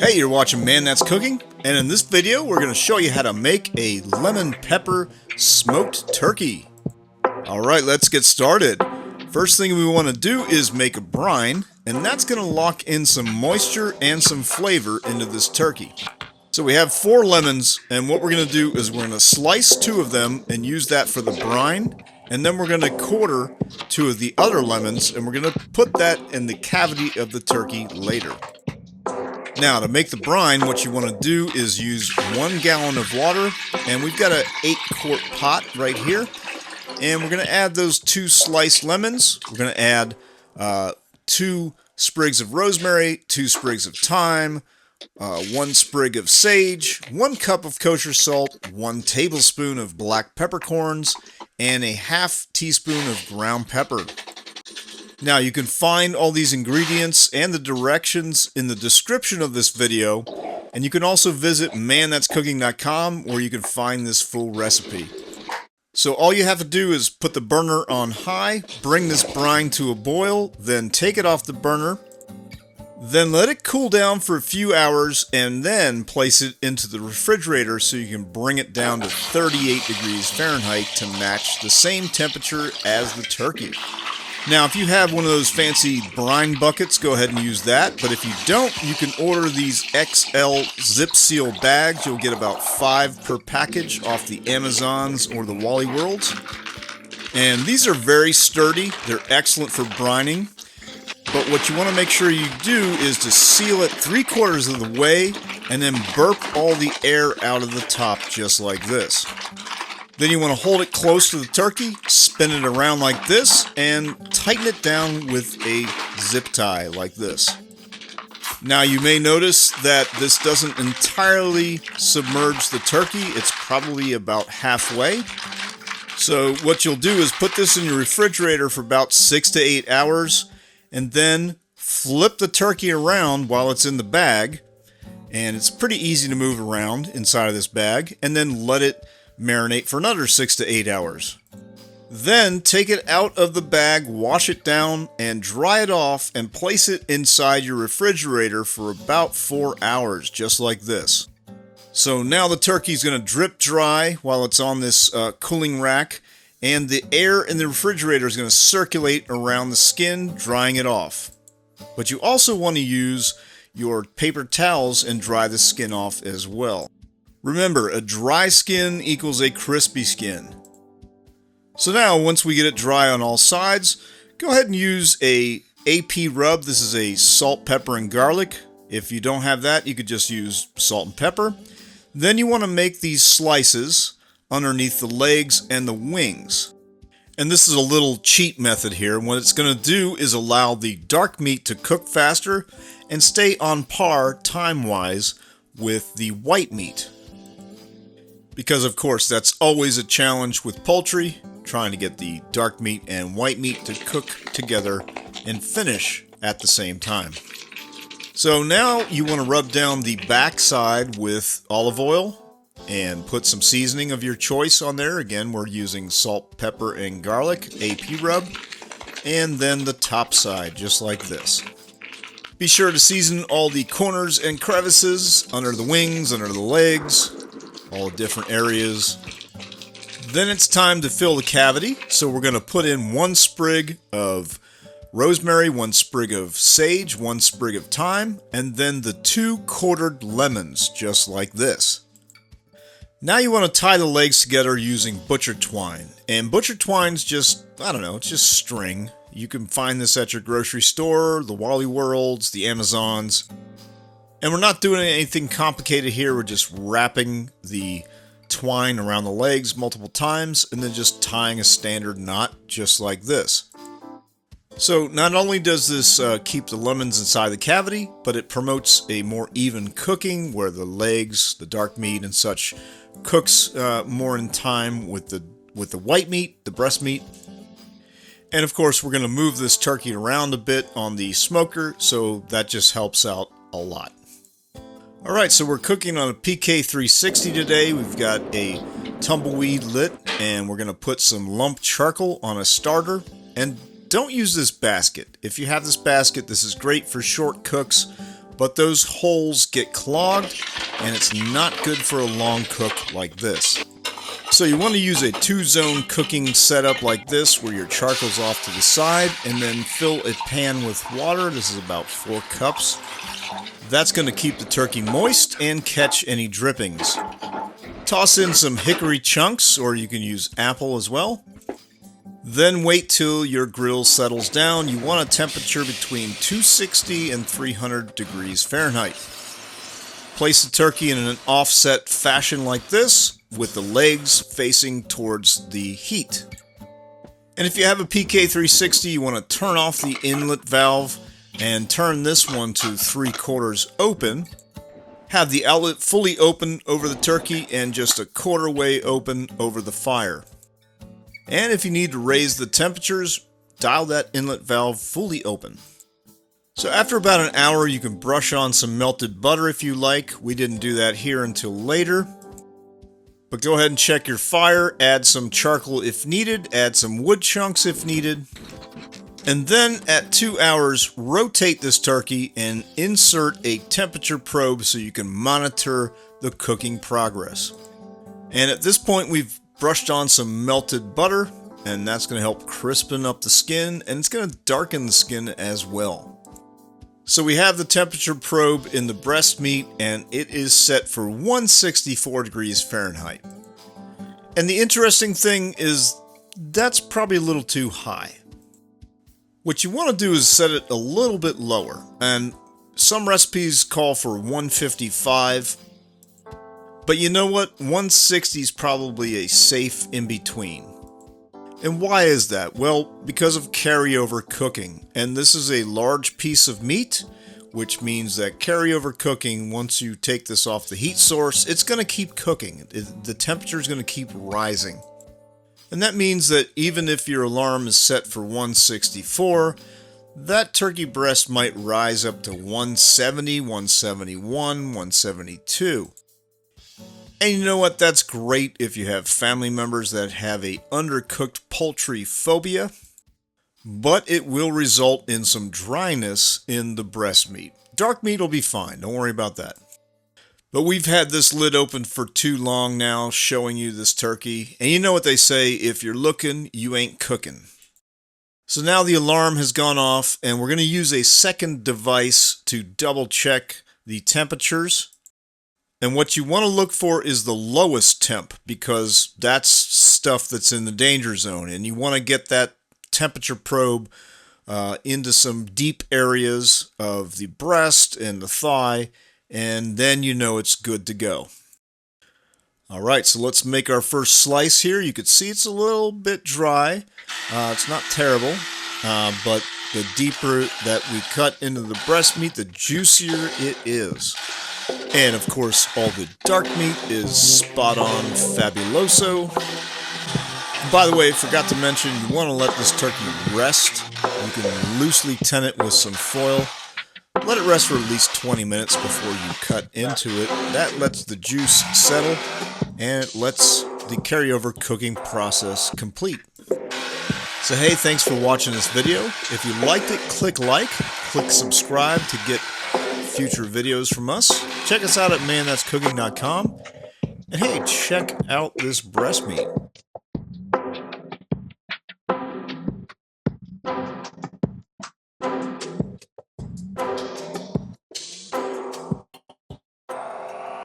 Hey, you're watching Man That's Cooking, and in this video we're going to show you how to make a lemon pepper smoked turkey. Alright, let's get started. First thing we want to do is make a brine, and that's going to lock in some moisture and some flavor into this turkey. So we have 4 lemons, and what we're going to do is we're going to slice 2 of them and use that for the brine, and then we're going to quarter 2 of the other lemons, and we're going to put that in the cavity of the turkey later. Now, to make the brine, what you want to do is use 1 gallon of water, and we've got an 8-quart pot right here, and we're going to add those 2 sliced lemons. We're going to add 2 sprigs of rosemary, 2 sprigs of thyme, 1 sprig of sage, 1 cup of kosher salt, 1 tablespoon of black peppercorns, and a ½ teaspoon of ground pepper. Now, you can find all these ingredients and the directions in the description of this video, and you can also visit manthat'scooking.com where you can find this full recipe. So all you have to do is put the burner on high, bring this brine to a boil, then take it off the burner, then let it cool down for a few hours, and then place it into the refrigerator so you can bring it down to 38 degrees Fahrenheit to match the same temperature as the turkey. Now, if you have one of those fancy brine buckets, go ahead and use that. But if you don't, you can order these XL zip seal bags. You'll get about 5 per package off the Amazons or the Wally Worlds. And these are very sturdy. They're excellent for brining. But what you want to make sure you do is to seal it 3/4 of the way and then burp all the air out of the top just like this. Then you want to hold it close to the turkey, spin it around like this, and tighten it down with a zip tie like this. Now, you may notice that this doesn't entirely submerge the turkey. It's probably about halfway. So what you'll do is put this in your refrigerator for about 6 to 8 hours, and then flip the turkey around while it's in the bag. And it's pretty easy to move around inside of this bag, and then let it marinate for another 6 to 8 hours. Then take it out of the bag, wash it down, and dry it off, and place it inside your refrigerator for about 4 hours, just like this. So now the turkey's going to drip dry while it's on this cooling rack, and the air in the refrigerator is going to circulate around the skin, drying it off. But you also want to use your paper towels and dry the skin off as well. Remember, a dry skin equals a crispy skin. So now, once we get it dry on all sides, go ahead and use a AP rub. This is a salt, pepper, and garlic. If you don't have that, you could just use salt and pepper. Then you want to make these slices underneath the legs and the wings. And this is a little cheat method here. What it's going to do is allow the dark meat to cook faster and stay on par time-wise with the white meat. Because, of course, that's always a challenge with poultry, trying to get the dark meat and white meat to cook together and finish at the same time. So now you want to rub down the back side with olive oil and put some seasoning of your choice on there. Again, we're using salt, pepper, and garlic, AP rub. And then the top side, just like this. Be sure to season all the corners and crevices, under the wings, under the legs, all the different areas. Then it's time to fill the cavity. So we're going to put in 1 sprig of rosemary, 1 sprig of sage, 1 sprig of thyme, and then the 2 quartered lemons, just like this. Now you want to tie the legs together using butcher twine. And butcher twine's just, it's just string. You can find this at your grocery store, the Wally Worlds, the Amazons. And we're not doing anything complicated here. We're just wrapping the twine around the legs multiple times and then just tying a standard knot just like this. So not only does this keep the lemons inside the cavity, but it promotes a more even cooking where the legs, the dark meat and such cooks more in time with the white meat, the breast meat. And of course we're going to move this turkey around a bit on the smoker, so that just helps out a lot. Alright, so we're cooking on a PK360 today. We've got a tumbleweed lit, and we're going to put some lump charcoal on a starter. And don't use this basket. If you have this basket, this is great for short cooks, but those holes get clogged and it's not good for a long cook like this. So you want to use a 2-zone cooking setup like this where your charcoal's off to the side, and then fill a pan with water. This is about 4 cups. That's going to keep the turkey moist and catch any drippings. Toss in some hickory chunks, or you can use apple as well. Then wait till your grill settles down. You want a temperature between 260 and 300 degrees Fahrenheit. Place the turkey in an offset fashion like this, with the legs facing towards the heat. And if you have a PK360, you want to turn off the inlet valve and turn this one to 3/4 open. Have the outlet fully open over the turkey and just a 1/4 way open over the fire. And if you need to raise the temperatures, dial that inlet valve fully open. So after about an hour, you can brush on some melted butter if you like. We didn't do that here until later. But go ahead and check your fire, add some charcoal if needed, add some wood chunks if needed. And then at 2 hours, rotate this turkey and insert a temperature probe so you can monitor the cooking progress. And at this point, we've brushed on some melted butter, and that's going to help crispen up the skin, and it's going to darken the skin as well. So we have the temperature probe in the breast meat, and it is set for 164 degrees Fahrenheit. And the interesting thing is that's probably a little too high. What you want to do is set it a little bit lower, and some recipes call for 155. But you know what? 160 is probably a safe in-between. And why is that? Well, because of carryover cooking. And this is a large piece of meat, which means that carryover cooking, once you take this off the heat source, it's going to keep cooking. The temperature is going to keep rising. And that means that even if your alarm is set for 164, that turkey breast might rise up to 170, 171, 172. And you know what? That's great if you have family members that have a undercooked poultry phobia, but it will result in some dryness in the breast meat. Dark meat will be fine. Don't worry about that. But we've had this lid open for too long now, showing you this turkey. And you know what they say, if you're looking, you ain't cooking. So now the alarm has gone off, and we're going to use a second device to double check the temperatures. And what you want to look for is the lowest temp, because that's stuff that's in the danger zone. And you want to get that temperature probe into some deep areas of the breast and the thigh, and then you know it's good to go. Alright, so let's make our first slice here. You can see it's a little bit dry. It's not terrible, but the deeper that we cut into the breast meat, the juicier it is. And of course, all the dark meat is spot on fabuloso. By the way, forgot to mention, you want to let this turkey rest. You can loosely tin it with some foil. Let it rest for at least 20 minutes before you cut into it. That lets the juice settle, and it lets the carryover cooking process complete. So hey, thanks for watching this video. If you liked it, click like, click subscribe to get future videos from us. Check us out at manthat'scooking.com. And hey, check out this breast meat.